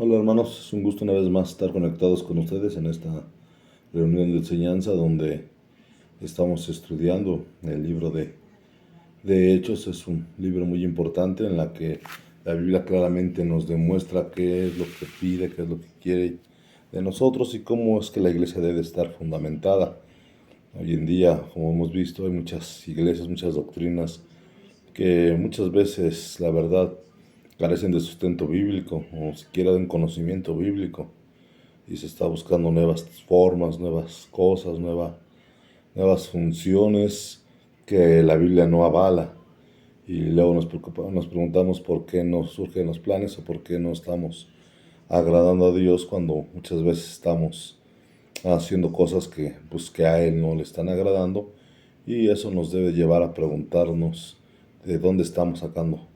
Hola hermanos, es un gusto una vez más estar conectados con ustedes en esta reunión de enseñanza donde estamos estudiando el libro de Hechos. Es un libro muy importante en la que la Biblia claramente nos demuestra qué es lo que pide, qué es lo que quiere de nosotros y cómo es que la iglesia debe estar fundamentada. Hoy en día, como hemos visto, hay muchas iglesias, muchas doctrinas que muchas veces, la verdad, carecen de sustento bíblico o siquiera de un conocimiento bíblico y se está buscando nuevas formas, nuevas cosas, nuevas funciones que la Biblia no avala. Y luego nos preguntamos por qué no surgen los planes o por qué no estamos agradando a Dios cuando muchas veces estamos haciendo cosas que a Él no le están agradando, y eso nos debe llevar a preguntarnos de dónde estamos sacando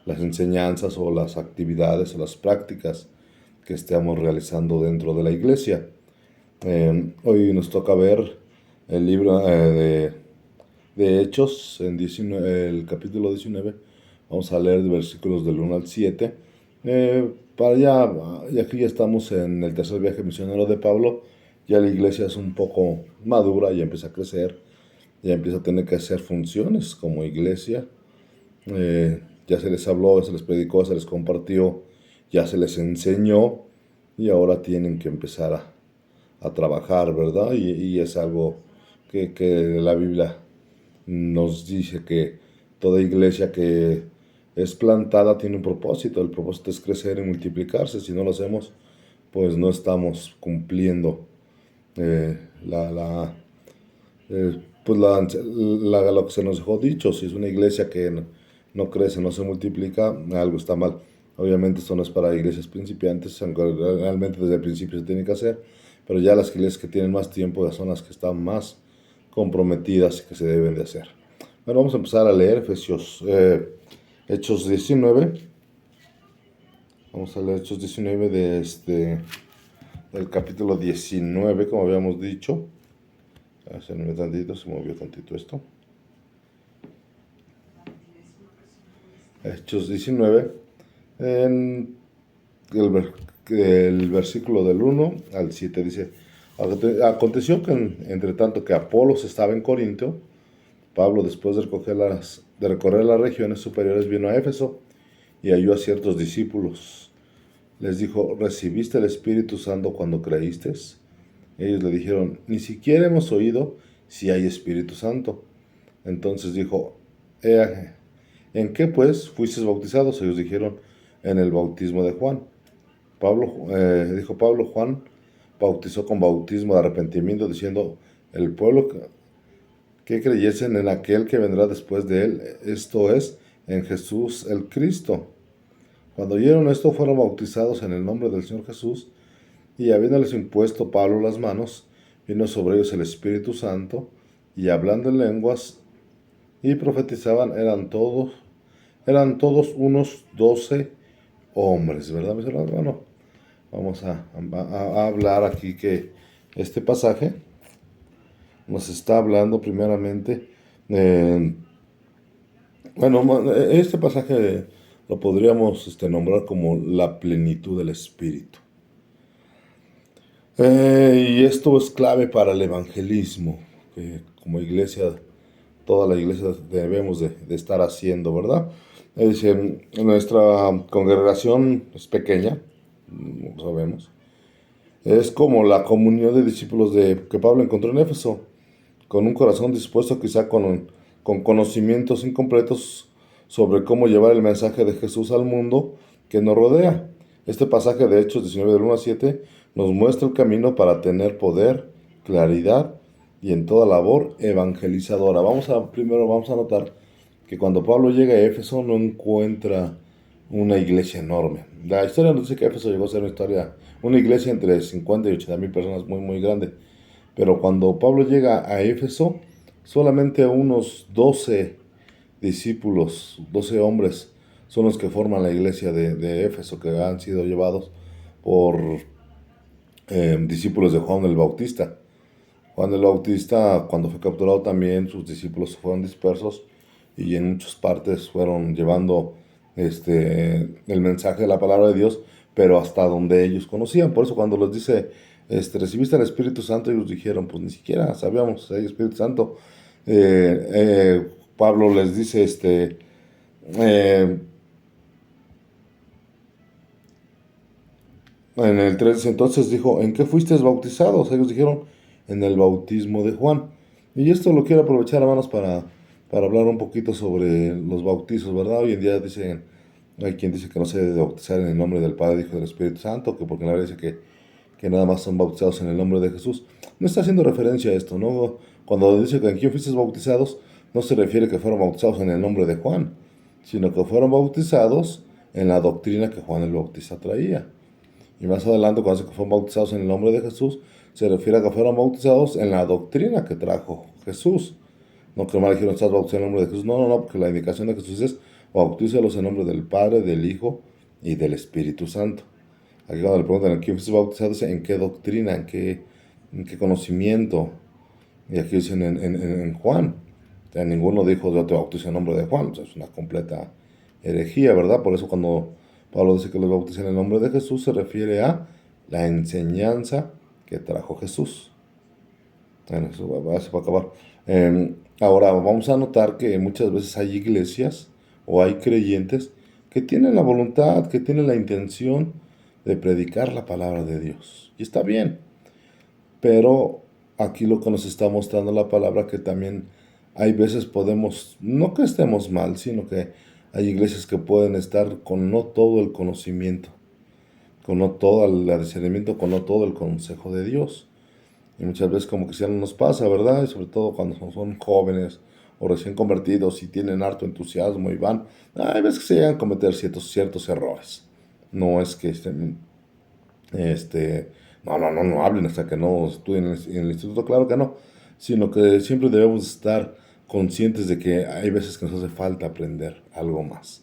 las enseñanzas o las actividades o las prácticas que estemos realizando dentro de la iglesia. Hoy nos toca ver el libro de Hechos, en el capítulo 19. Vamos a leer de versículos del 1 al 7. Para ya, y aquí ya estamos en el tercer viaje misionero de Pablo. Ya la iglesia es un poco madura, ya empieza a crecer, ya empieza a tener que hacer funciones como iglesia. Ya se les habló, se les predicó, se les compartió, ya se les enseñó y ahora tienen que empezar a trabajar, ¿verdad? Y es algo que la Biblia nos dice que toda iglesia que es plantada tiene un propósito. El propósito es crecer y multiplicarse. Si no lo hacemos, pues no estamos cumpliendo eh, la, la, pues lo que se nos dejó dicho. Si es una iglesia que no crece, no se multiplica, algo está mal. Obviamente esto no es para iglesias principiantes, aunque realmente desde el principio se tiene que hacer, pero ya las iglesias que tienen más tiempo ya son las que están más comprometidas y que se deben de hacer. Bueno, vamos a empezar a leer Hechos 19. Vamos a leer Hechos 19 del capítulo 19, como habíamos dicho. Se movió tantito esto. Hechos 19, en el versículo del 1 al 7 dice: aconteció que entre tanto que Apolos estaba en Corinto, Pablo, después de recorrer las regiones superiores, vino a Éfeso y halló a ciertos discípulos. Les dijo: ¿recibiste el Espíritu Santo cuando creíste? Ellos le dijeron: ni siquiera hemos oído si hay Espíritu Santo. Entonces dijo: ¿en qué pues fuisteis bautizados? Ellos dijeron: en el bautismo de Juan. Dijo Pablo: Juan bautizó con bautismo de arrepentimiento, diciendo el pueblo que creyesen en aquel que vendrá después de él, esto es, en Jesús el Cristo. Cuando oyeron esto, fueron bautizados en el nombre del Señor Jesús, y habiéndoles impuesto Pablo las manos, vino sobre ellos el Espíritu Santo, y hablando en lenguas y profetizaban, eran todos unos 12 hombres, ¿verdad, mis hermanos? Bueno, vamos a hablar aquí que este pasaje nos está hablando primeramente, este pasaje lo podríamos nombrar como la plenitud del Espíritu. Y esto es clave para el evangelismo, que como iglesia, toda la iglesia debemos de estar haciendo, ¿verdad? Dice, nuestra congregación es pequeña, lo sabemos. Es como la comunión de discípulos que Pablo encontró en Éfeso, con un corazón dispuesto quizá con conocimientos incompletos sobre cómo llevar el mensaje de Jesús al mundo que nos rodea. Este pasaje de Hechos 19 del 1 al 7 nos muestra el camino para tener poder, claridad y en toda labor evangelizadora. Primero vamos a notar que cuando Pablo llega a Éfeso no encuentra una iglesia enorme. La historia nos dice que Éfeso llegó a ser una iglesia entre 50 y 80 mil personas, muy muy grande. Pero cuando Pablo llega a Éfeso, solamente unos 12 discípulos, 12 hombres, son los que forman la iglesia de Éfeso, que han sido llevados por discípulos de Juan el Bautista. Juan el Bautista, cuando fue capturado también, sus discípulos fueron dispersos y en muchas partes fueron llevando el mensaje de la palabra de Dios, pero hasta donde ellos conocían. Por eso cuando les dice, recibiste el Espíritu Santo, ellos dijeron, pues ni siquiera sabíamos si hay Espíritu Santo. Pablo les dice, eh, en el 3, entonces dijo, ¿en qué fuisteis bautizados? Ellos dijeron, en el bautismo de Juan. Y esto lo quiero aprovechar, hermanos, para hablar un poquito sobre los bautizos, ¿verdad? Hoy en día hay quien dice que no se debe bautizar en el nombre del Padre, Hijo y del Espíritu Santo, que porque la Biblia dice que nada más son bautizados en el nombre de Jesús. No está haciendo referencia a esto, ¿no? Cuando dice que en quién fuisteis bautizados, no se refiere que fueron bautizados en el nombre de Juan, sino que fueron bautizados en la doctrina que Juan el Bautista traía. Y más adelante, cuando dice que fueron bautizados en el nombre de Jesús, se refiere a que fueron bautizados en la doctrina que trajo Jesús. No que mal dijeron, estás bautizado en el nombre de Jesús. No, no, no, porque la indicación de Jesús es bautízalos en nombre del Padre, del Hijo y del Espíritu Santo. Aquí cuando le preguntan en quién fuiste bautizado, dice en qué doctrina, en qué conocimiento. Y aquí dicen en Juan. O sea, ninguno dijo, yo te bautizo en nombre de Juan. O sea, es una completa herejía, ¿verdad? Por eso cuando Pablo dice que los bautiza en el nombre de Jesús, se refiere a la enseñanza que trajo Jesús. Bueno, eso va a acabar. Ahora, vamos a notar que muchas veces hay iglesias o hay creyentes que tienen la voluntad, que tienen la intención de predicar la palabra de Dios. Y está bien, pero aquí lo que nos está mostrando la palabra que también hay veces podemos, no que estemos mal, sino que hay iglesias que pueden estar con no todo el conocimiento, con no todo el discernimiento, con no todo el consejo de Dios. Y muchas veces como que si no nos pasa, ¿verdad? Y sobre todo cuando son jóvenes o recién convertidos y tienen harto entusiasmo y van, hay veces que se llegan a cometer ciertos errores. No es que no hablen hasta que no estudien en el instituto, claro que no, sino que siempre debemos estar conscientes de que hay veces que nos hace falta aprender algo más.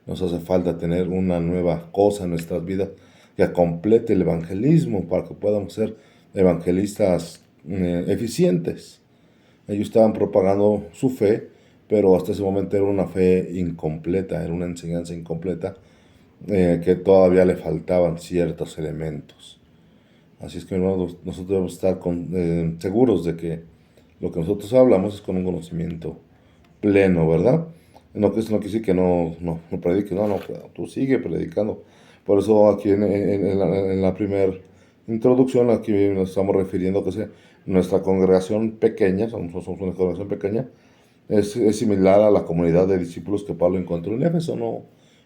Nos hace falta tener una nueva cosa en nuestras vidas que complete el evangelismo para que podamos ser evangelistas eficientes. Ellos estaban propagando su fe, pero hasta ese momento era una fe incompleta, era una enseñanza incompleta que todavía le faltaban ciertos elementos. Así es que, hermanos, nosotros debemos estar seguros de que lo que nosotros hablamos es con un conocimiento pleno, ¿verdad? No, que eso no quiere decir que no prediques, no, tú sigue predicando. Por eso aquí en la primera introducción, aquí nos estamos refiriendo que nuestra congregación pequeña, somos una congregación pequeña, es similar a la comunidad de discípulos que Pablo encontró en Éfeso. No,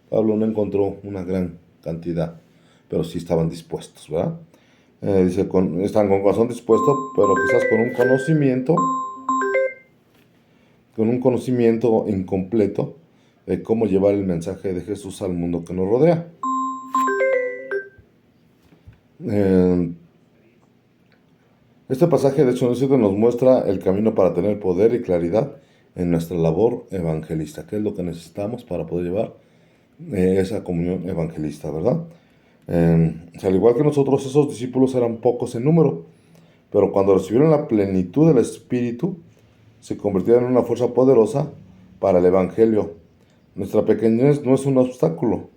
Pablo no encontró una gran cantidad, pero sí estaban dispuestos, ¿verdad? Dice, están con corazón dispuesto, pero quizás con un conocimiento incompleto de cómo llevar el mensaje de Jesús al mundo que nos rodea. Este pasaje de Hechos 7 nos muestra el camino para tener poder y claridad en nuestra labor evangelista, que es lo que necesitamos para poder llevar esa comunión evangelista, ¿verdad? Al igual que nosotros, esos discípulos eran pocos en número, pero cuando recibieron la plenitud del Espíritu, se convirtieron en una fuerza poderosa para el Evangelio. Nuestra pequeñez no es un obstáculo,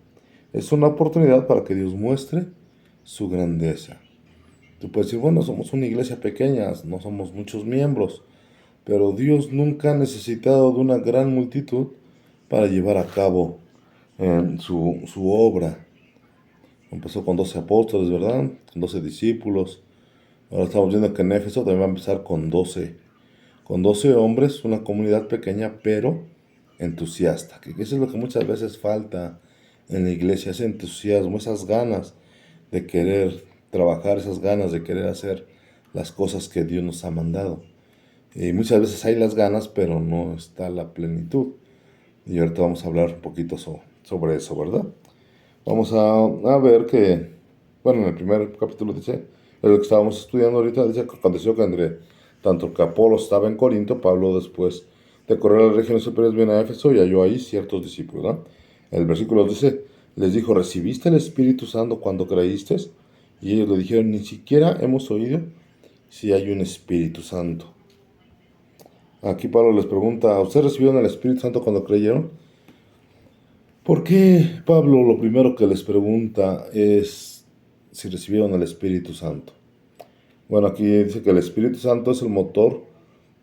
es una oportunidad para que Dios muestre su grandeza. Tú puedes decir, bueno, somos una iglesia pequeña, no somos muchos miembros, pero Dios nunca ha necesitado de una gran multitud para llevar a cabo su obra. Empezó con 12 apóstoles, ¿verdad? Con 12 discípulos. Ahora estamos viendo que en Éfeso también va a empezar con 12 hombres, una comunidad pequeña, pero entusiasta. Que eso es lo que muchas veces falta en la iglesia, ese entusiasmo, esas ganas de querer trabajar, esas ganas de querer hacer las cosas que Dios nos ha mandado. Y muchas veces hay las ganas, pero no está la plenitud. Y ahorita vamos a hablar un poquito sobre eso, ¿verdad? Vamos a ver que, bueno, en el primer capítulo dice, lo que estábamos estudiando ahorita, dice que aconteció que tanto que Apolo estaba en Corinto, Pablo después de correr a las regiones superiores viene a Éfeso y halló ahí ciertos discípulos, ¿no? El versículo dice, les dijo, ¿recibiste el Espíritu Santo cuando creíste? Y ellos le dijeron, ni siquiera hemos oído si hay un Espíritu Santo. Aquí Pablo les pregunta, ¿ustedes recibieron el Espíritu Santo cuando creyeron? ¿Por qué Pablo lo primero que les pregunta es si recibieron el Espíritu Santo? Bueno, aquí dice que el Espíritu Santo es el motor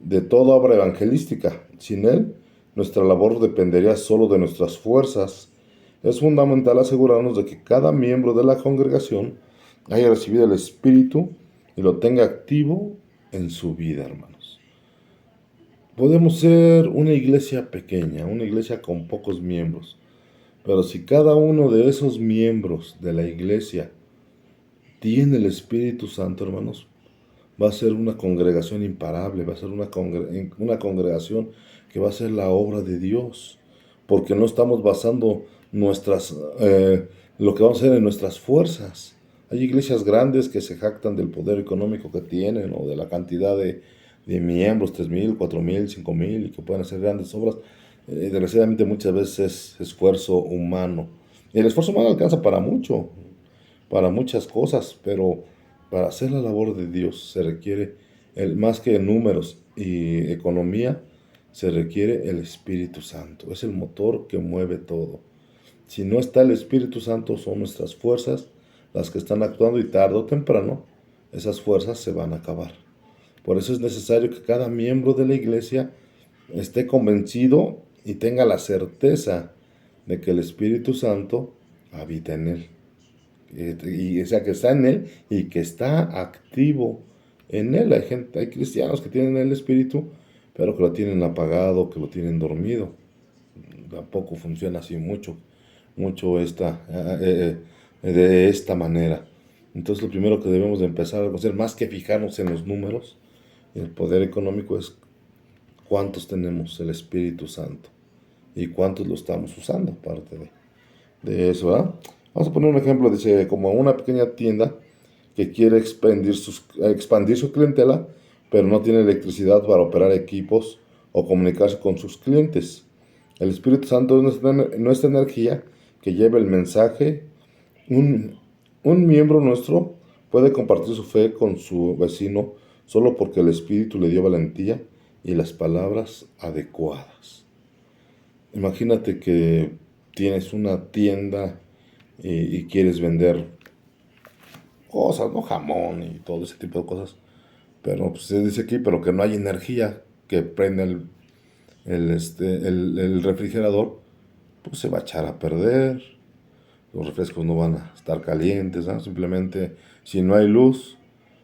de toda obra evangelística. Sin él, nuestra labor dependería solo de nuestras fuerzas. Es fundamental asegurarnos de que cada miembro de la congregación haya recibido el Espíritu y lo tenga activo en su vida, hermanos. Podemos ser una iglesia pequeña, una iglesia con pocos miembros, pero si cada uno de esos miembros de la iglesia tiene el Espíritu Santo, hermanos, va a ser una congregación imparable, va a ser una congregación que va a ser la obra de Dios, porque no estamos basando lo que vamos a hacer en nuestras fuerzas. Hay iglesias grandes que se jactan del poder económico que tienen o de la cantidad de miembros, 3,000, 4,000, 5,000, y que pueden hacer grandes obras. Desgraciadamente muchas veces es esfuerzo humano. Y el esfuerzo humano alcanza para mucho, para muchas cosas, pero para hacer la labor de Dios se requiere, más que números y economía, se requiere el Espíritu Santo. Es el motor que mueve todo. Si no está el Espíritu Santo, son nuestras fuerzas las que están actuando, y tarde o temprano esas fuerzas se van a acabar. Por eso es necesario que cada miembro de la iglesia esté convencido y tenga la certeza de que el Espíritu Santo habita en él. O sea, que está en él y que está activo en él. Hay cristianos que tienen el Espíritu, pero que lo tienen apagado, que lo tienen dormido. Tampoco funciona así mucho de esta manera. Entonces lo primero que debemos de empezar a hacer, más que fijarnos en los números y el poder económico, es cuántos tenemos el Espíritu Santo y cuántos lo estamos usando, aparte de eso, ¿verdad? Vamos a poner un ejemplo, dice, como una pequeña tienda que quiere expandir su clientela, pero no tiene electricidad para operar equipos o comunicarse con sus clientes. El Espíritu Santo es nuestra energía que lleva el mensaje. Un miembro nuestro puede compartir su fe con su vecino solo porque el Espíritu le dio valentía y las palabras adecuadas. Imagínate que tienes una tienda y quieres vender cosas, ¿no? Jamón y todo ese tipo de cosas. Pero pues, se dice aquí, pero que no hay energía que prenda el refrigerador, pues se va a echar a perder. Los refrescos no van a estar calientes, ¿no? Simplemente, si no hay luz,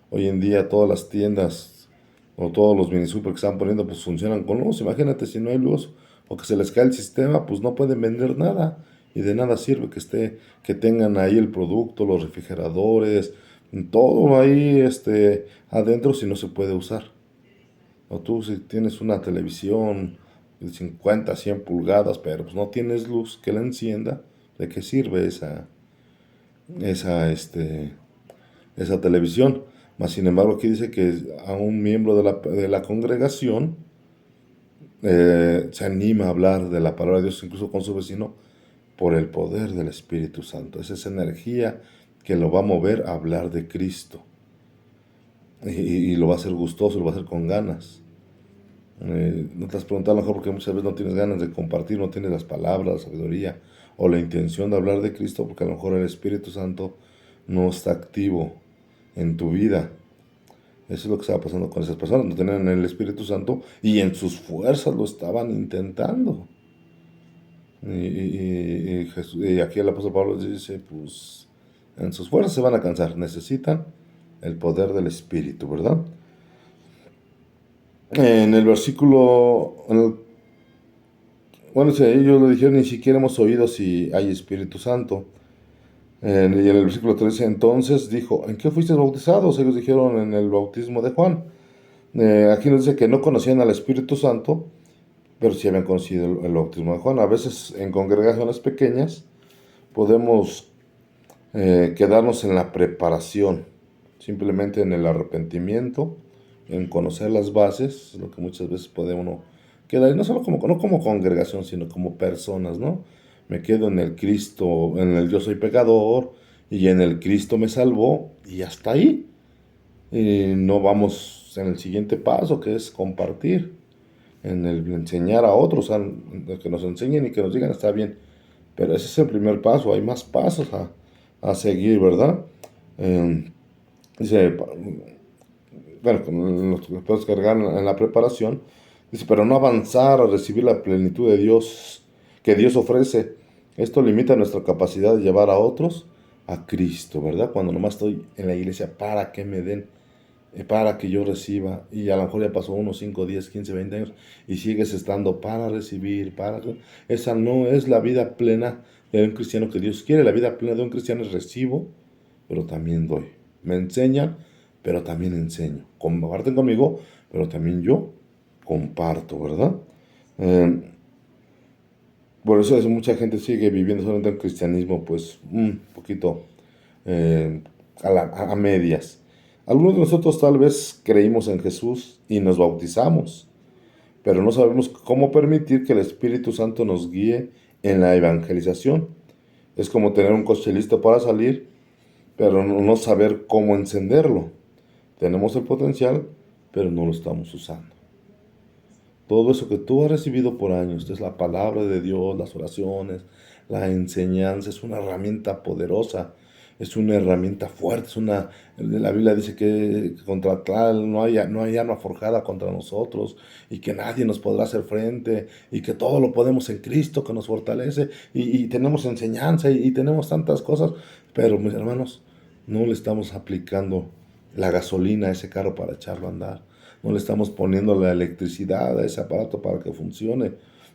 hoy en día todas las tiendas o todos los mini super que están poniendo, pues funcionan con luz. Imagínate si no hay luz o que se les cae el sistema, pues no pueden vender nada. Y de nada sirve que tengan ahí el producto, los refrigeradores, todo ahí adentro, si no se puede usar. O tú, si tienes una televisión de 50, 100 pulgadas, pero pues no tienes luz que la encienda, ¿de qué sirve esa, este, esa televisión? Mas, sin embargo, aquí dice que a un miembro de la congregación se anima a hablar de la palabra de Dios, incluso con su vecino, por el poder del Espíritu Santo. Es esa energía que lo va a mover a hablar de Cristo. Y lo va a hacer gustoso, lo va a hacer con ganas. No te has preguntado a lo mejor porque muchas veces no tienes ganas de compartir, no tienes las palabras, la sabiduría o la intención de hablar de Cristo, porque a lo mejor el Espíritu Santo no está activo en tu vida. Eso es lo que estaba pasando con esas personas. No tenían el Espíritu Santo y en sus fuerzas lo estaban intentando. Y aquí el apóstol Pablo dice, pues en sus fuerzas se van a cansar, necesitan el poder del Espíritu, ¿verdad? En el versículo, bueno, si ellos le dijeron, ni siquiera hemos oído si hay Espíritu Santo. Y en el versículo 13, entonces dijo, ¿en qué fuisteis bautizados? Ellos dijeron, en el bautismo de Juan. Aquí nos dice que no conocían al Espíritu Santo, pero sí habían conocido el bautismo de Juan. A veces en congregaciones pequeñas podemos quedarnos en la preparación, simplemente en el arrepentimiento, en conocer las bases, lo que muchas veces podemos quedar, y no solo no como congregación, sino como personas, ¿no? Me quedo en el Cristo, en el yo soy pecador, y en el Cristo me salvó, y hasta ahí. Y no vamos en el siguiente paso, que es compartir, en el enseñar a otros, que nos enseñen y que nos digan, está bien, Pero ese es el primer paso, hay más pasos a seguir, ¿verdad? Eh, dice, bueno, con los que podemos cargar en la preparación, dice, pero no avanzar a recibir la plenitud de Dios que Dios ofrece. Esto limita nuestra capacidad de llevar a otros a Cristo, ¿verdad? Cuando nomás estoy en la iglesia para que me den, para que yo reciba, y a lo mejor ya pasó unos 5, 10, 15, 20 años, y sigues estando para recibir, para... Esa no es la vida plena de un cristiano que Dios quiere. La vida plena de un cristiano es recibo, pero también doy. Me enseñan, pero también enseño. Comparten conmigo, pero también yo comparto, ¿verdad? Eh, por eso mucha gente sigue viviendo solamente un cristianismo, pues, un poquito eh, a medias. Algunos de nosotros tal vez creímos en Jesús y nos bautizamos, pero no sabemos cómo permitir que el Espíritu Santo nos guíe en la evangelización. Es como tener un coche listo para salir, pero no saber cómo encenderlo. Tenemos el potencial, pero no lo estamos usando. Todo eso que tú has recibido por años, es la palabra de Dios, las oraciones, la enseñanza, es una herramienta poderosa, es una herramienta fuerte, la Biblia dice que contra tal no hay arma forjada contra nosotros, y que nadie nos podrá hacer frente, y que todo lo podemos en Cristo que nos fortalece, y tenemos enseñanza, y tenemos tantas cosas, pero mis hermanos, no le estamos aplicando la gasolina a ese carro para echarlo a andar. No le estamos poniendo la electricidad a ese aparato para que funcione.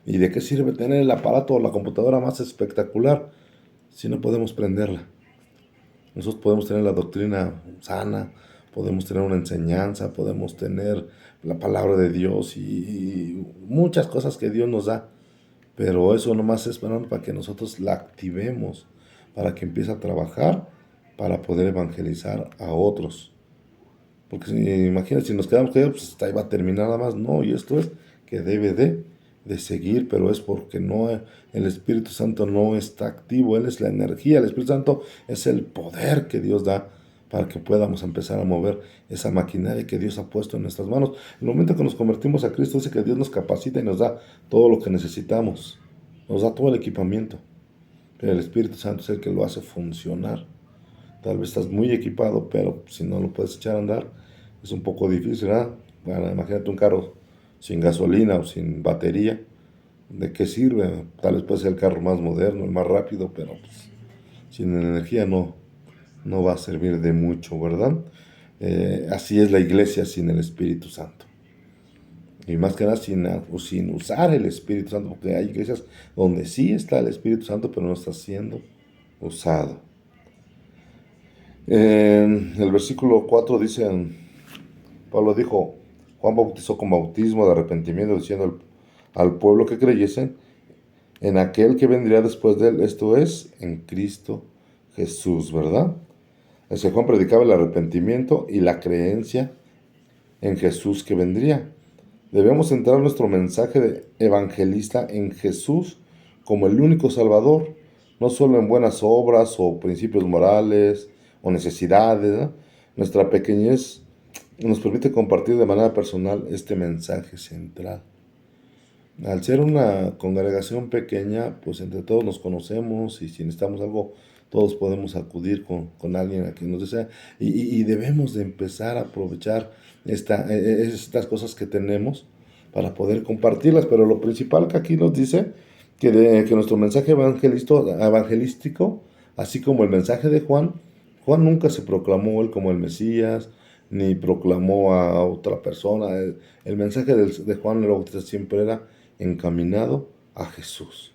¿Y de qué sirve tener el aparato o la computadora más espectacular si no podemos prenderla? Nosotros podemos tener la doctrina sana, podemos tener una enseñanza, podemos tener la palabra de Dios y muchas cosas que Dios nos da. Pero eso nomás es para que nosotros la activemos, para que empiece a trabajar, para poder evangelizar a otros. Porque imagínate, si nos quedamos callados, pues hasta ahí va a terminar nada más. No, y esto es que debe de seguir, pero es porque no, el Espíritu Santo no está activo. Él es la energía, el Espíritu Santo es el poder que Dios da para que podamos empezar a mover esa maquinaria que Dios ha puesto en nuestras manos. En el momento que nos convertimos a Cristo, dice que Dios nos capacita y nos da todo lo que necesitamos. Nos da todo el equipamiento. Pero el Espíritu Santo es el que lo hace funcionar. Tal vez estás muy equipado, pero si no lo puedes echar a andar, es un poco difícil, ¿verdad? Bueno, imagínate un carro sin gasolina o sin batería. ¿De qué sirve? Tal vez puede ser el carro más moderno, el más rápido, pero pues, sin energía no va a servir de mucho, ¿verdad? Así es la iglesia sin el Espíritu Santo. Y más que nada sin usar el Espíritu Santo, porque hay iglesias donde sí está el Espíritu Santo, pero no está siendo usado. En el versículo 4 dice, Pablo dijo, Juan bautizó con bautismo de arrepentimiento, diciendo al pueblo que creyesen en aquel que vendría después de él, esto es, en Cristo Jesús, ¿verdad? Ese Juan predicaba el arrepentimiento y la creencia en Jesús que vendría. Debemos centrar nuestro mensaje de evangelista en Jesús como el único Salvador, no solo en buenas obras o principios morales o necesidades, ¿no? Nuestra pequeñez nos permite compartir de manera personal este mensaje central. Al ser una congregación pequeña, pues entre todos nos conocemos, y si necesitamos algo, todos podemos acudir con alguien a quien nos desea. Y debemos de empezar a aprovechar estas cosas que tenemos para poder compartirlas. Pero lo principal que aquí nos dice, que nuestro mensaje evangelístico, así como el mensaje de Juan, Juan nunca se proclamó él como el Mesías, ni proclamó a otra persona. El mensaje de Juan el Bautista siempre era encaminado a Jesús.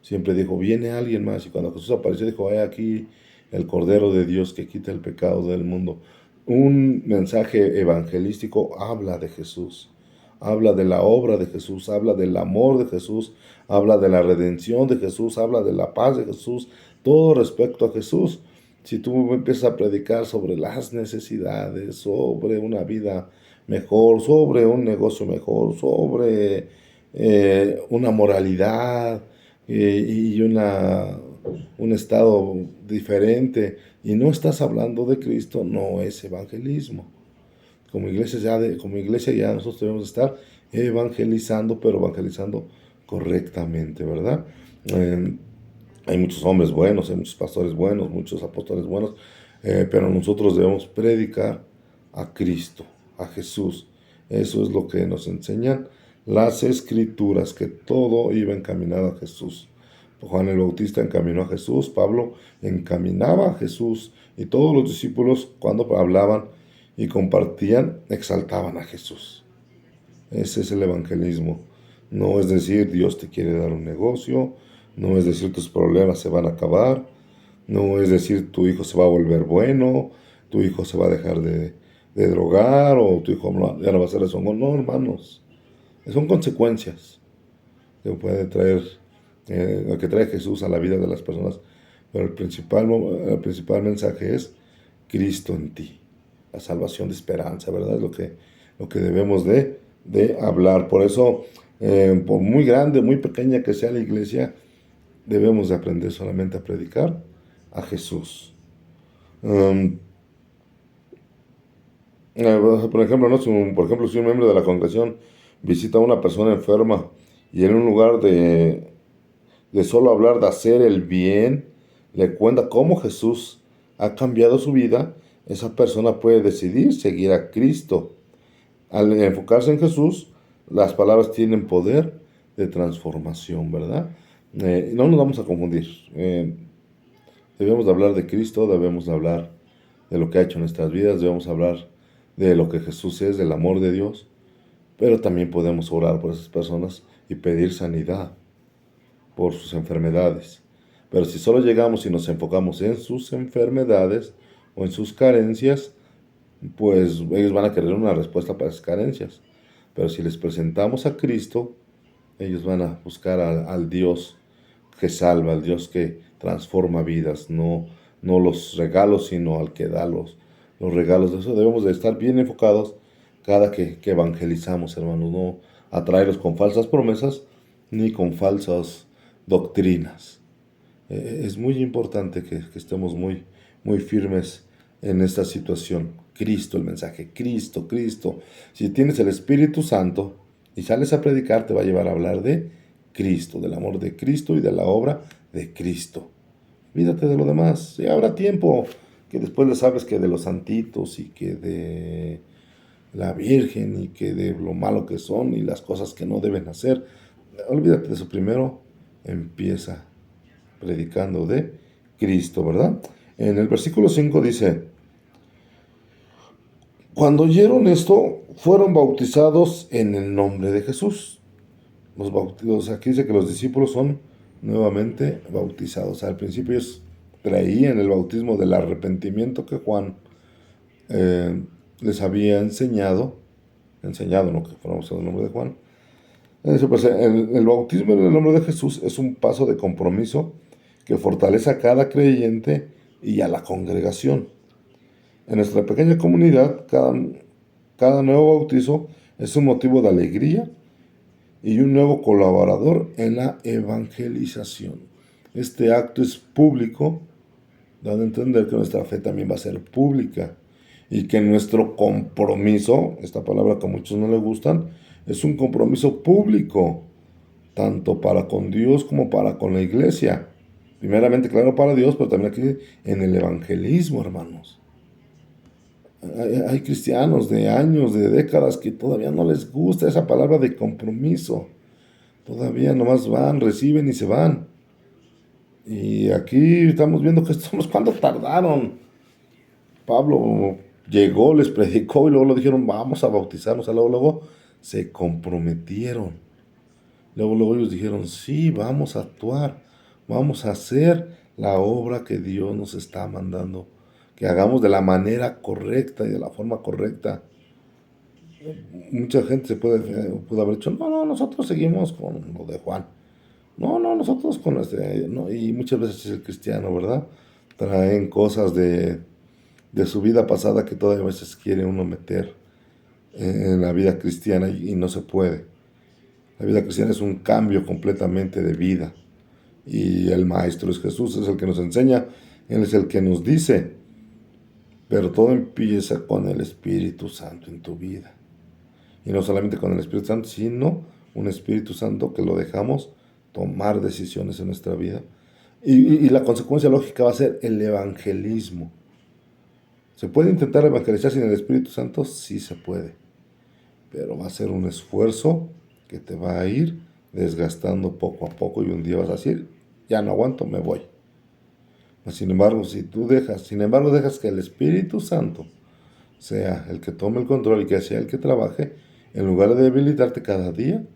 Siempre dijo, viene alguien más. Y cuando Jesús apareció, dijo, he aquí el Cordero de Dios que quita el pecado del mundo. Un mensaje evangelístico habla de Jesús, habla de la obra de Jesús, habla del amor de Jesús, habla de la redención de Jesús, habla de la paz de Jesús, todo respecto a Jesús. Si tú empiezas a predicar sobre las necesidades, sobre una vida mejor, sobre un negocio mejor, sobre una moralidad y un estado diferente, y no estás hablando de Cristo, no es evangelismo. Como iglesia ya nosotros debemos estar evangelizando, pero evangelizando correctamente, ¿verdad? Eh, Hay muchos hombres buenos, hay muchos pastores buenos, muchos apóstoles buenos, pero nosotros debemos predicar a Cristo, a Jesús. Eso es lo que nos enseñan las Escrituras, que todo iba encaminado a Jesús. Juan el Bautista encaminó a Jesús, Pablo encaminaba a Jesús, y todos los discípulos, cuando hablaban y compartían, exaltaban a Jesús. Ese es el evangelismo. No es decir, Dios te quiere dar un negocio, no es decir, tus problemas se van a acabar, no es decir, tu hijo se va a volver bueno, tu hijo se va a dejar de drogar, o tu hijo ya no va a hacer eso. No, hermanos, son consecuencias que puede traer, que trae Jesús a la vida de las personas, pero el principal mensaje es Cristo en ti, la salvación de esperanza, ¿verdad? Es lo que debemos de hablar. Por eso, por muy grande, muy pequeña que sea la iglesia, debemos de aprender solamente a predicar a Jesús. Por ejemplo, ¿no? Si un miembro de la congregación visita a una persona enferma y en un lugar de solo hablar de hacer el bien, le cuenta cómo Jesús ha cambiado su vida, esa persona puede decidir seguir a Cristo. Al enfocarse en Jesús, las palabras tienen poder de transformación, ¿verdad? No nos vamos a confundir. Debemos de hablar de Cristo, debemos de hablar de lo que ha hecho en nuestras vidas, debemos hablar de lo que Jesús es, del amor de Dios, pero también podemos orar por esas personas y pedir sanidad por sus enfermedades. Pero si solo llegamos y nos enfocamos en sus enfermedades o en sus carencias, pues ellos van a querer una respuesta para esas carencias. Pero si les presentamos a Cristo, ellos van a buscar al Dios que salva, al Dios que transforma vidas, no los regalos, sino al que da los regalos. De eso debemos de estar bien enfocados cada que evangelizamos, hermanos, no atraerlos con falsas promesas ni con falsas doctrinas. Es muy importante que estemos muy, muy firmes en esta situación. Cristo, el mensaje, Cristo, Cristo. Si tienes el Espíritu Santo y sales a predicar, te va a llevar a hablar de Cristo, del amor de Cristo y de la obra de Cristo. Olvídate de lo demás. Ya habrá tiempo que después les hables que de los santitos y que de la Virgen y que de lo malo que son y las cosas que no deben hacer. Olvídate de eso primero. Empieza predicando de Cristo, ¿verdad? En el versículo 5 dice: cuando oyeron esto, fueron bautizados en el nombre de Jesús. Los bautizados, aquí dice que los discípulos son nuevamente bautizados. Al principio ellos traían el bautismo del arrepentimiento que Juan les había enseñado, no que fuéramos en el nombre de Juan. El bautismo en el nombre de Jesús es un paso de compromiso que fortalece a cada creyente y a la congregación. En nuestra pequeña comunidad, cada nuevo bautizo es un motivo de alegría y un nuevo colaborador en la evangelización. Este acto es público, dando a entender que nuestra fe también va a ser pública y que nuestro compromiso, esta palabra que a muchos no les gustan, es un compromiso público, tanto para con Dios como para con la iglesia. Primeramente, claro, para Dios, pero también aquí en el evangelismo, hermanos. Hay cristianos de años, de décadas, que todavía no les gusta esa palabra de compromiso. Todavía nomás van, reciben y se van. Y aquí estamos viendo que ¿cuánto tardaron? Pablo llegó, les predicó y luego lo dijeron, vamos a bautizarnos. Luego se comprometieron. Luego ellos dijeron, sí, vamos a actuar, vamos a hacer la obra que Dios nos está mandando, que hagamos de la manera correcta y de la forma correcta. Mucha gente pudo haber dicho, no, nosotros seguimos con lo de Juan. No, nosotros con no, y muchas veces el cristiano, ¿verdad? Traen cosas de su vida pasada que todavía a veces quiere uno meter en la vida cristiana y no se puede. La vida cristiana es un cambio completamente de vida. Y el Maestro es Jesús, es el que nos enseña, Él es el que nos dice. Pero todo empieza con el Espíritu Santo en tu vida. Y no solamente con el Espíritu Santo, sino un Espíritu Santo que lo dejamos tomar decisiones en nuestra vida. Y la consecuencia lógica va a ser el evangelismo. ¿Se puede intentar evangelizar sin el Espíritu Santo? Sí se puede, pero va a ser un esfuerzo que te va a ir desgastando poco a poco y un día vas a decir, ya no aguanto, me voy. Sin embargo, dejas que el Espíritu Santo sea el que tome el control y que sea el que trabaje, en lugar de debilitarte cada día,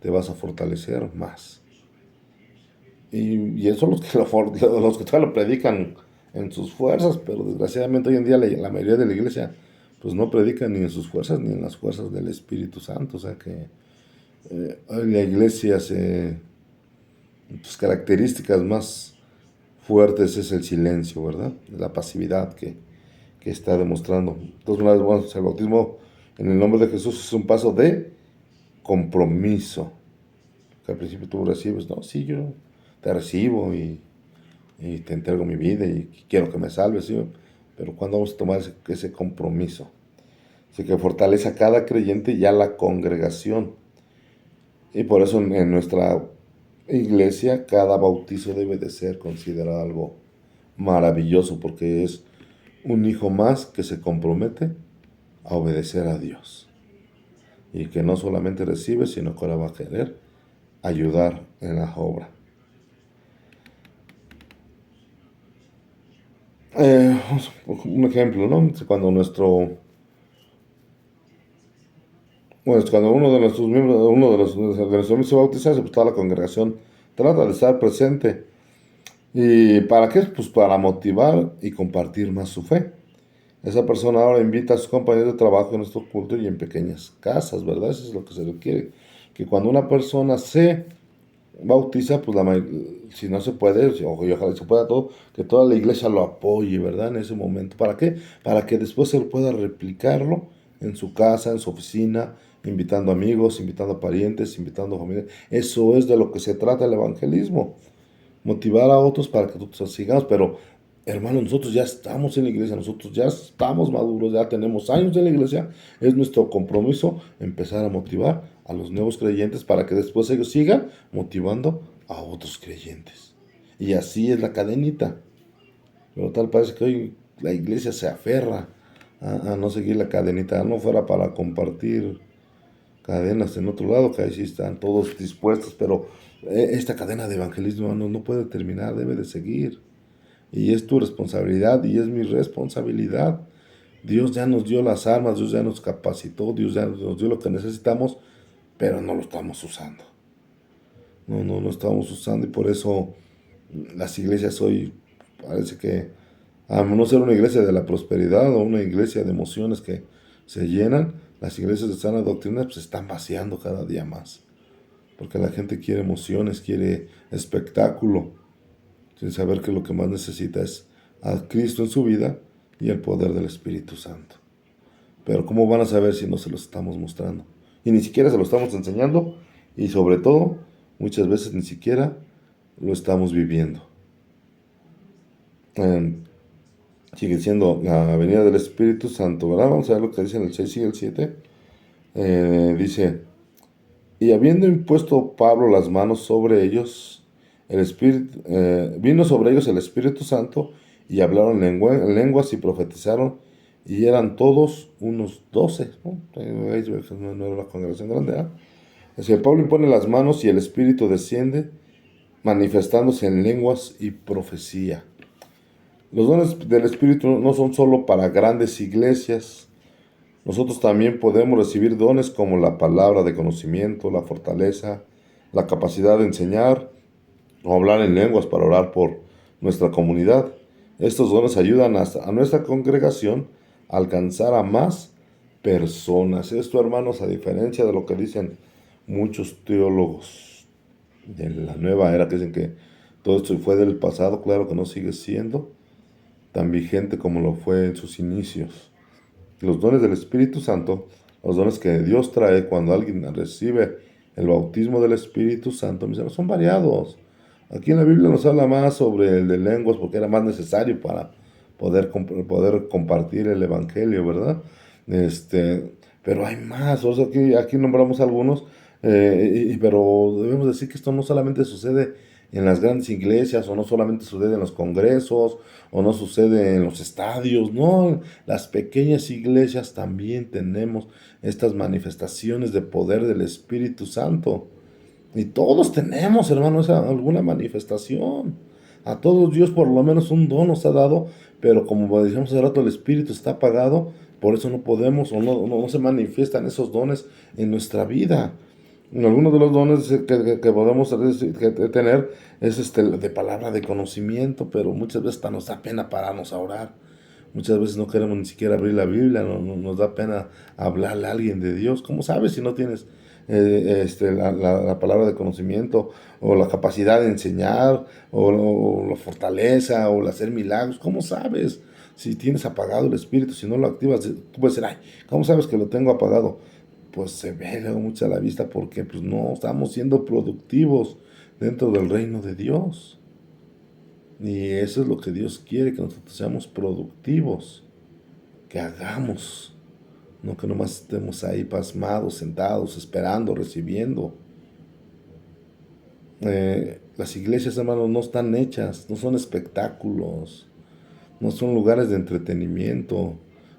te vas a fortalecer más. Y eso los que todavía lo predican en sus fuerzas, pero desgraciadamente hoy en día la mayoría de la iglesia pues no predica ni en sus fuerzas ni en las fuerzas del Espíritu Santo. O sea que hoy la iglesia sus características más fuertes es el silencio, ¿verdad? La pasividad que está demostrando. Entonces, una vez más, el bautismo en el nombre de Jesús es un paso de compromiso. Que al principio tú recibes, no, sí, yo te recibo y te entrego mi vida y quiero que me salves, ¿sí? Pero ¿cuándo vamos a tomar ese compromiso? Así que fortalece a cada creyente y a la congregación. Y por eso en nuestra iglesia cada bautizo debe de ser considerado algo maravilloso, porque es un hijo más que se compromete a obedecer a Dios. Y que no solamente recibe, sino que ahora va a querer ayudar en la obra. Un ejemplo, ¿no? Cuando uno de nuestros miembros, de nuestros miembros se bautiza, pues toda la congregación trata de estar presente. ¿Y para qué? Pues para motivar y compartir más su fe. Esa persona ahora invita a sus compañeros de trabajo en nuestro culto y en pequeñas casas, ¿verdad? Eso es lo que se requiere. Que cuando una persona se bautiza, pues si no se puede, y ojalá se pueda todo, que toda la iglesia lo apoye, ¿verdad? En ese momento. ¿Para qué? Para que después se pueda replicarlo en su casa, en su oficina, invitando amigos, invitando parientes, invitando familia. Eso es de lo que se trata el evangelismo. Motivar a otros para que nosotros sigamos, pero hermano, nosotros ya estamos en la iglesia, nosotros ya estamos maduros, ya tenemos años en la iglesia, es nuestro compromiso empezar a motivar a los nuevos creyentes para que después ellos sigan motivando a otros creyentes. Y así es la cadenita. Pero tal parece que hoy la iglesia se aferra a no seguir la cadenita, no fuera para compartir cadenas en otro lado, que ahí sí están todos dispuestos, pero esta cadena de evangelismo no puede terminar, debe de seguir. Y es tu responsabilidad y es mi responsabilidad. Dios ya nos dio las armas, Dios ya nos capacitó, Dios ya nos dio lo que necesitamos, pero no lo estamos usando. No estamos usando y por eso las iglesias hoy parece que, a no ser una iglesia de la prosperidad o una iglesia de emociones que se llenan, las iglesias de sana doctrina pues se están vaciando cada día más. Porque la gente quiere emociones, quiere espectáculo, sin saber que lo que más necesita es a Cristo en su vida y el poder del Espíritu Santo. Pero ¿cómo van a saber si no se los estamos mostrando? Y ni siquiera se lo estamos enseñando y sobre todo, muchas veces ni siquiera lo estamos viviendo. Eh, Sigue siendo la venida del Espíritu Santo, ¿verdad? Vamos a ver lo que dice en el 6 y el 7. Dice, y habiendo impuesto Pablo las manos sobre ellos, vino sobre ellos el Espíritu Santo y hablaron en lenguas y profetizaron y eran todos unos 12, ¿no? No era una congregación grande, ¿eh? Así que Pablo impone las manos y el Espíritu desciende manifestándose en lenguas y profecía. Los dones del Espíritu no son solo para grandes iglesias. Nosotros también podemos recibir dones como la palabra de conocimiento, la fortaleza, la capacidad de enseñar o hablar en lenguas para orar por nuestra comunidad. Estos dones ayudan a nuestra congregación a alcanzar a más personas. Esto, hermanos, a diferencia de lo que dicen muchos teólogos de la nueva era, que dicen que todo esto fue del pasado, claro que no sigue siendo tan vigente como lo fue en sus inicios. Los dones del Espíritu Santo, los dones que Dios trae cuando alguien recibe el bautismo del Espíritu Santo, mis hermanos, son variados. Aquí en la Biblia nos habla más sobre el de lenguas porque era más necesario para poder compartir el Evangelio, ¿verdad? Pero hay más, o sea, aquí nombramos algunos, pero debemos decir que esto no solamente sucede en las grandes iglesias, o no solamente sucede en los congresos, o no sucede en los estadios, no, las pequeñas iglesias también tenemos estas manifestaciones de poder del Espíritu Santo. Y todos tenemos, hermano, alguna manifestación. A todos Dios por lo menos un don nos ha dado, pero como decíamos hace rato, el Espíritu está apagado, por eso no podemos o no se manifiestan esos dones en nuestra vida. Algunos de los dones que podemos tener es de palabra de conocimiento, pero muchas veces hasta nos da pena pararnos a orar. Muchas veces no queremos ni siquiera abrir la Biblia, nos da pena hablarle a alguien de Dios. ¿Cómo sabes si no tienes la palabra de conocimiento o la capacidad de enseñar o la fortaleza o el hacer milagros? ¿Cómo sabes si tienes apagado el espíritu, si no lo activas? Tú puedes decir, ay, ¿cómo sabes que lo tengo apagado? Pues se ve luego mucho a la vista porque pues no estamos siendo productivos dentro del reino de Dios. Y eso es lo que Dios quiere, que nosotros seamos productivos, que hagamos, no que nomás estemos ahí pasmados, sentados, esperando, recibiendo. Las iglesias, hermanos, no están hechas, no son espectáculos, no son lugares de entretenimiento,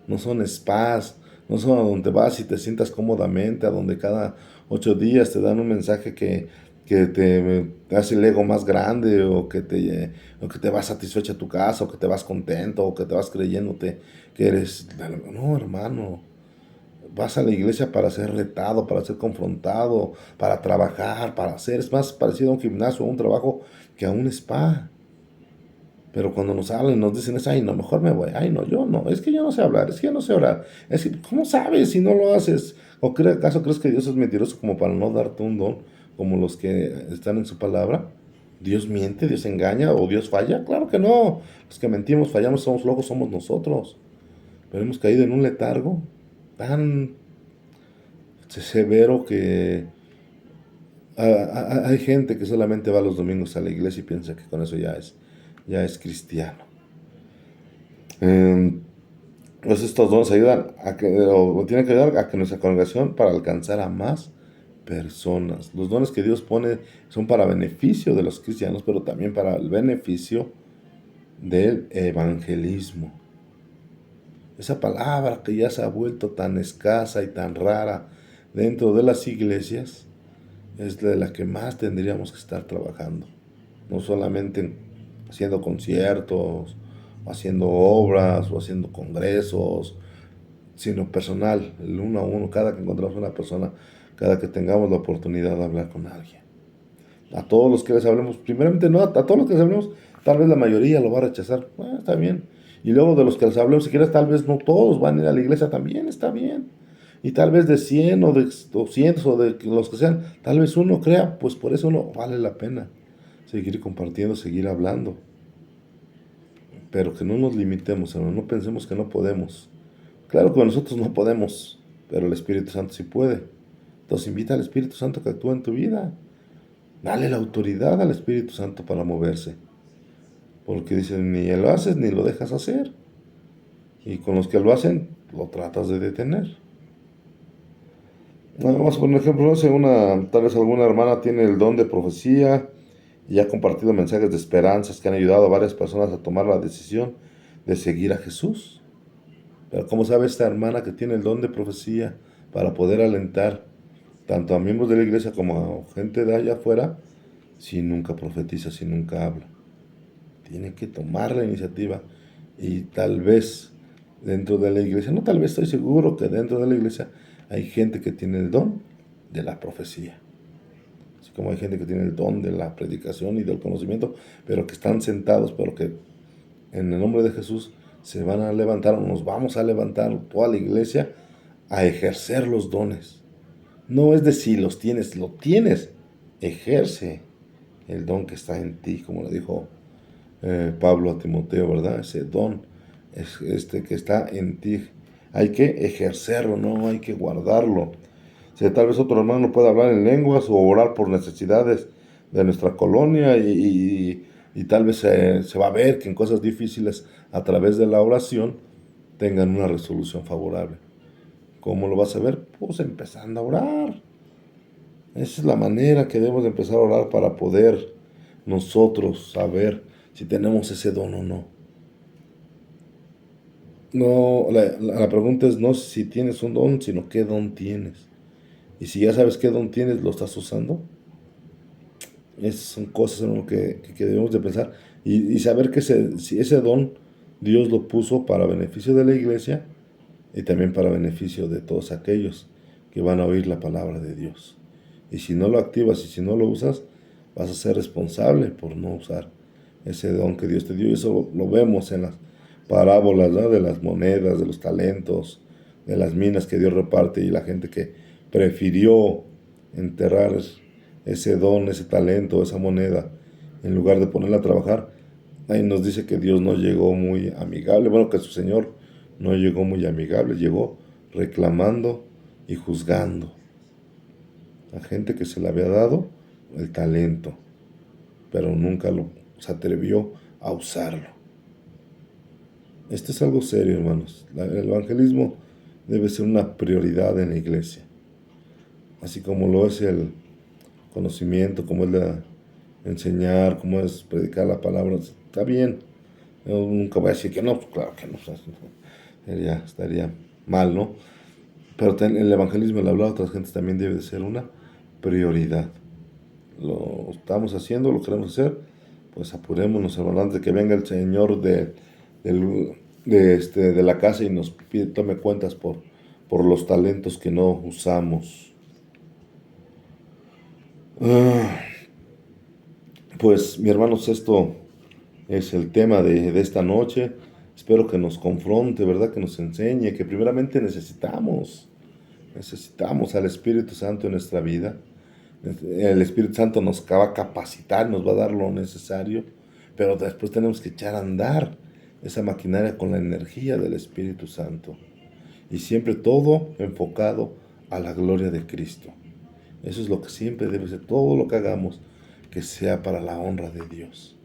no son spas, no son a donde vas y te sientas cómodamente, a donde cada 8 días te dan un mensaje que te hace el ego más grande o que te vas satisfecha a tu casa, o que te vas contento, o que te vas creyéndote que eres... No, hermano, vas a la iglesia para ser retado, para ser confrontado, para trabajar, para hacer... Es más parecido a un gimnasio, a un trabajo que a un spa. Pero cuando nos hablan, nos dicen, ay, no, mejor me voy. Ay, no, yo no, es que yo no sé hablar, es que yo no sé orar. Es que, ¿cómo sabes si no lo haces? ¿O acaso crees que Dios es mentiroso como para no darte un don, como los que están en su palabra? ¿Dios miente, Dios engaña o Dios falla? Claro que no. Los que mentimos, fallamos, somos locos, somos nosotros. Pero hemos caído en un letargo tan severo que hay gente que solamente va los domingos a la iglesia y piensa que con eso ya es cristiano. Pues estos dones ayudan o tienen que ayudar a que nuestra congregación para alcanzar a más personas. Los dones que Dios pone son para beneficio de los cristianos, pero también para el beneficio del evangelismo. Esa palabra que ya se ha vuelto tan escasa y tan rara dentro de las iglesias es de la que más tendríamos que estar trabajando. No solamente haciendo conciertos, o haciendo obras, o haciendo congresos, sino personal, el uno a uno, cada que encontramos una persona, cada que tengamos la oportunidad de hablar con alguien. A todos los que les hablemos, primeramente no, a todos los que les hablemos, tal vez la mayoría lo va a rechazar, está bien. Y luego de los que les hablemos, si quieres, tal vez no todos van a ir a la iglesia, también está bien. Y tal vez de 100 o de 200 o de los que sean, tal vez uno crea, pues por eso no vale la pena seguir compartiendo, seguir hablando. Pero que no nos limitemos, hermano, no pensemos que no podemos. Claro que nosotros no podemos, pero el Espíritu Santo sí puede. Entonces invita al Espíritu Santo que actúe en tu vida. Dale la autoridad al Espíritu Santo para moverse. Porque dicen, ni lo haces ni lo dejas hacer. Y con los que lo hacen, lo tratas de detener. Vamos a poner un ejemplo, no sé, tal vez alguna hermana tiene el don de profecía y ha compartido mensajes de esperanzas que han ayudado a varias personas a tomar la decisión de seguir a Jesús. Pero ¿cómo sabe esta hermana que tiene el don de profecía para poder alentar tanto a miembros de la iglesia como a gente de allá afuera si nunca profetiza, si nunca habla? Tiene que tomar la iniciativa y tal vez dentro de la iglesia, no tal vez, estoy seguro que dentro de la iglesia hay gente que tiene el don de la profecía. Así como hay gente que tiene el don de la predicación y del conocimiento, pero que están sentados, pero que en el nombre de Jesús se van a levantar, o nos vamos a levantar toda la iglesia a ejercer los dones. No es de si los tienes, lo tienes. Ejerce el don que está en ti, como lo dijo Pablo a Timoteo, ¿verdad? Ese don es que está en ti. Hay que ejercerlo, no hay que guardarlo. Si tal vez otro hermano pueda hablar en lenguas o orar por necesidades de nuestra colonia y tal vez se va a ver que en cosas difíciles a través de la oración tengan una resolución favorable. ¿Cómo lo vas a ver? Pues empezando a orar. Esa es la manera que debemos de empezar a orar para poder nosotros saber si tenemos ese don o no. No, la pregunta es no si tienes un don, sino qué don tienes. Y si ya sabes qué don tienes, ¿lo estás usando? Esas son cosas en lo que debemos de pensar. Y saber que si ese don Dios lo puso para beneficio de la iglesia y también para beneficio de todos aquellos que van a oír la palabra de Dios. Y si no lo activas y si no lo usas, vas a ser responsable por no usar ese don que Dios te dio. Y eso lo vemos en las parábolas, ¿no? De las monedas, de los talentos, de las minas que Dios reparte y la gente que prefirió enterrar ese don, ese talento, esa moneda, en lugar de ponerla a trabajar. Ahí nos dice que Dios no llegó muy amigable, bueno, que su Señor no llegó muy amigable, llegó reclamando y juzgando a gente que se le había dado el talento, pero nunca se atrevió a usarlo. Esto es algo serio, hermanos. El evangelismo debe ser una prioridad en la iglesia, así como lo es el conocimiento, como es enseñar, como es predicar la palabra. Está bien. Yo nunca voy a decir que no, pues claro que no. Estaría mal, ¿no? Pero el evangelismo, el hablar a otras gentes también debe de ser una prioridad. Lo estamos haciendo, lo queremos hacer, pues apurémonos, hermanos, antes de que venga el Señor de la casa y nos tome cuentas por los talentos que no usamos. Pues, mi hermanos, esto es el tema de esta noche. Espero que nos confronte, ¿verdad? Que nos enseñe, que primeramente necesitamos al Espíritu Santo en nuestra vida. El Espíritu Santo nos va a capacitar, nos va a dar lo necesario, pero después tenemos que echar a andar esa maquinaria con la energía del Espíritu Santo. Y siempre todo enfocado a la gloria de Cristo. Eso es lo que siempre debe ser, todo lo que hagamos, que sea para la honra de Dios.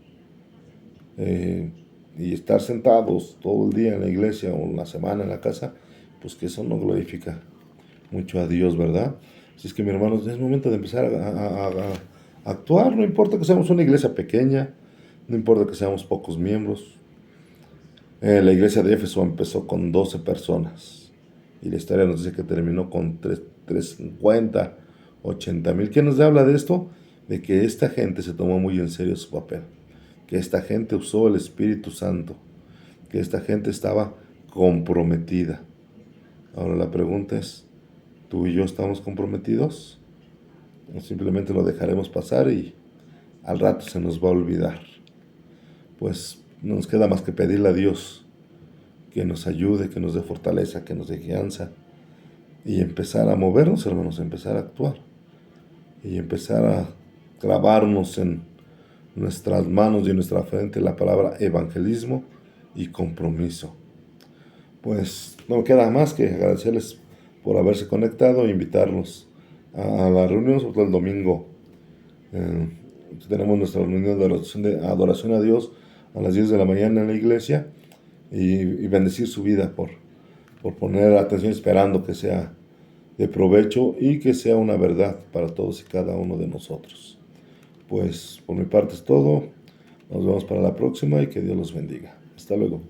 Y estar sentados todo el día en la iglesia o una semana en la casa, pues que eso no glorifica mucho a Dios, ¿verdad? Así es que, mi hermanos, es momento de empezar a actuar. No importa que seamos una iglesia pequeña, no importa que seamos pocos miembros. La iglesia de Éfeso empezó con 12 personas y la historia nos dice que terminó con 350, 80,000. ¿Qué nos habla de esto? De que esta gente se tomó muy en serio su papel, que esta gente usó el Espíritu Santo, que esta gente estaba comprometida. Ahora la pregunta es, ¿tú y yo estamos comprometidos? ¿O simplemente lo dejaremos pasar y al rato se nos va a olvidar? Pues no nos queda más que pedirle a Dios que nos ayude, que nos dé fortaleza, que nos dé guianza y empezar a movernos, hermanos, empezar a actuar y empezar a grabarnos en nuestras manos y en nuestra frente la palabra evangelismo y compromiso. Pues no me queda más que agradecerles por haberse conectado e invitarlos a la reunión, sobre todo el domingo. Tenemos nuestra reunión de adoración a Dios a las 10 de la mañana en la iglesia y bendecir su vida por poner atención, esperando que sea de provecho y que sea una verdad para todos y cada uno de nosotros. Pues por mi parte es todo. Nos vemos para la próxima y que Dios los bendiga. Hasta luego.